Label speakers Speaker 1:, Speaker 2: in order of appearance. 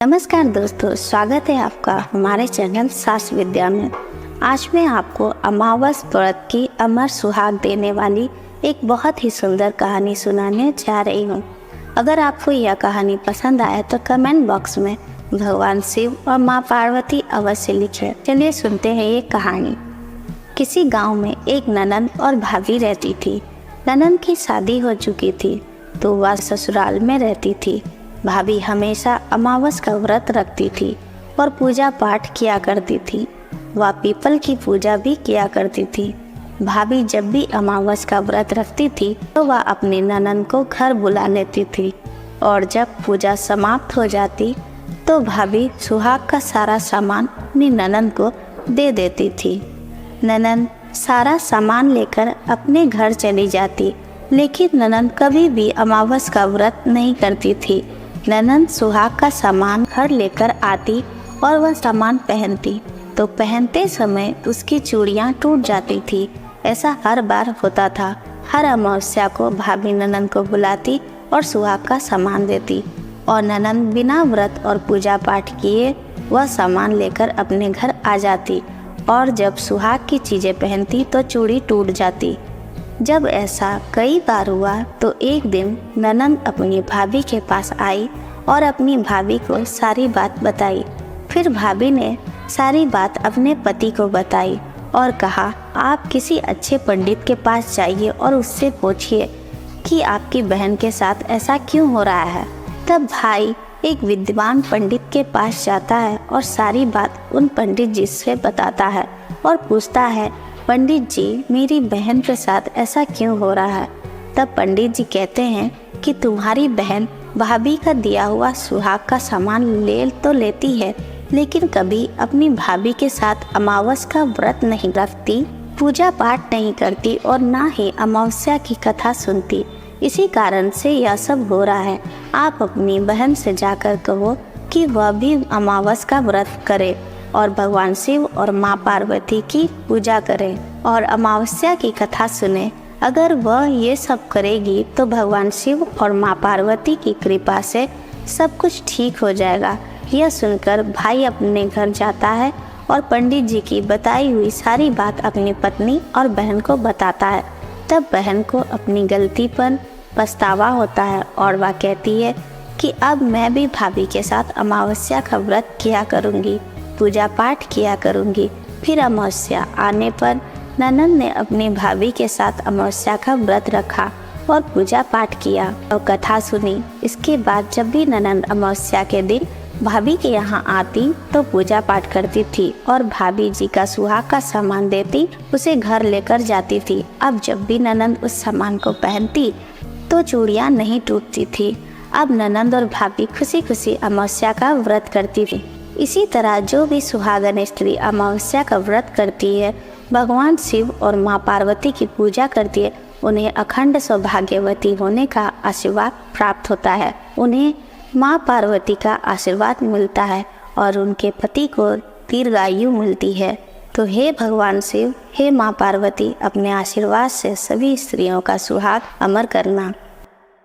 Speaker 1: नमस्कार दोस्तों, स्वागत है आपका हमारे चैनल सास विद्या में। आज मैं आपको अमावस व्रत की अमर सुहाग देने वाली एक बहुत ही सुंदर कहानी सुनाने जा रही हूँ। अगर आपको यह कहानी पसंद आए तो कमेंट बॉक्स में भगवान शिव और माँ पार्वती अवश्य लिखें। चलिए सुनते हैं ये कहानी। किसी गांव में एक ननंद और भाभी रहती थी। ननंद की शादी हो चुकी थी तो वह ससुराल में रहती थी। भाभी हमेशा अमावस का व्रत रखती थी और पूजा पाठ किया करती थी। वह पीपल की पूजा भी किया करती थी। भाभी जब भी अमावस का व्रत रखती थी तो वह अपनी ननंद को घर बुला लेती थी और जब पूजा समाप्त हो जाती तो भाभी सुहाग का सारा सामान अपनी ननंद को दे देती थी। ननंद सारा सामान लेकर अपने घर चली जाती, लेकिन ननंद कभी भी अमावस का व्रत नहीं करती थी। ननंद सुहाग का सामान घर लेकर आती और वह सामान पहनती तो पहनते समय उसकी चूड़ियाँ टूट जाती थी। ऐसा हर बार होता था। हर अमावस्या को भाभी ननंद को बुलाती और सुहाग का सामान देती और ननंद बिना व्रत और पूजा पाठ किए वह सामान लेकर अपने घर आ जाती और जब सुहाग की चीज़ें पहनती तो चूड़ी टूट जाती। जब ऐसा कई बार हुआ तो एक दिन ननंद अपनी भाभी के पास आई और अपनी भाभी को सारी बात बताई। फिर भाभी ने सारी बात अपने पति को बताई और कहा, आप किसी अच्छे पंडित के पास जाइए और उससे पूछिए कि आपकी बहन के साथ ऐसा क्यों हो रहा है। तब भाई एक विद्वान पंडित के पास जाता है और सारी बात उन पंडित जी से बताता है और पूछता है, पंडित जी मेरी बहन के साथ ऐसा क्यों हो रहा है। तब पंडित जी कहते हैं कि तुम्हारी बहन भाभी का दिया हुआ सुहाग का सामान ले तो लेती है, लेकिन कभी अपनी भाभी के साथ अमावस का व्रत नहीं रखती, पूजा पाठ नहीं करती और ना ही अमावस्या की कथा सुनती। इसी कारण से यह सब हो रहा है। आप अपनी बहन से जाकर कहो कि वह भी अमावस का व्रत करे और भगवान शिव और माँ पार्वती की पूजा करें और अमावस्या की कथा सुने। अगर वह ये सब करेगी तो भगवान शिव और माँ पार्वती की कृपा से सब कुछ ठीक हो जाएगा। यह सुनकर भाई अपने घर जाता है और पंडित जी की बताई हुई सारी बात अपनी पत्नी और बहन को बताता है। तब बहन को अपनी गलती पर पछतावा होता है और वह कहती है कि अब मैं भी भाभी के साथ अमावस्या का व्रत किया करूँगी, पूजा पाठ किया करूँगी। फिर अमावस्या आने पर ननंद ने अपनी भाभी के साथ अमावस्या का व्रत रखा और पूजा पाठ किया और कथा सुनी। इसके बाद जब भी ननंद अमावस्या के दिन भाभी के यहाँ आती तो पूजा पाठ करती थी और भाभी जी का सुहाग का सामान देती, उसे घर लेकर जाती थी। अब जब भी ननंद उस सामान को पहनती तो चूड़ियाँ नहीं टूटती थी। अब ननंद और भाभी खुशी खुशी अमावस्या का व्रत करती थी। इसी तरह जो भी सुहागन स्त्री अमावस्या का व्रत करती है, भगवान शिव और माँ पार्वती की पूजा करती है, उन्हें अखंड सौभाग्यवती होने का आशीर्वाद प्राप्त होता है। उन्हें माँ पार्वती का आशीर्वाद मिलता है और उनके पति को दीर्घायु मिलती है। तो हे भगवान शिव, हे माँ पार्वती, अपने आशीर्वाद से सभी स्त्रियों का सुहाग अमर करना।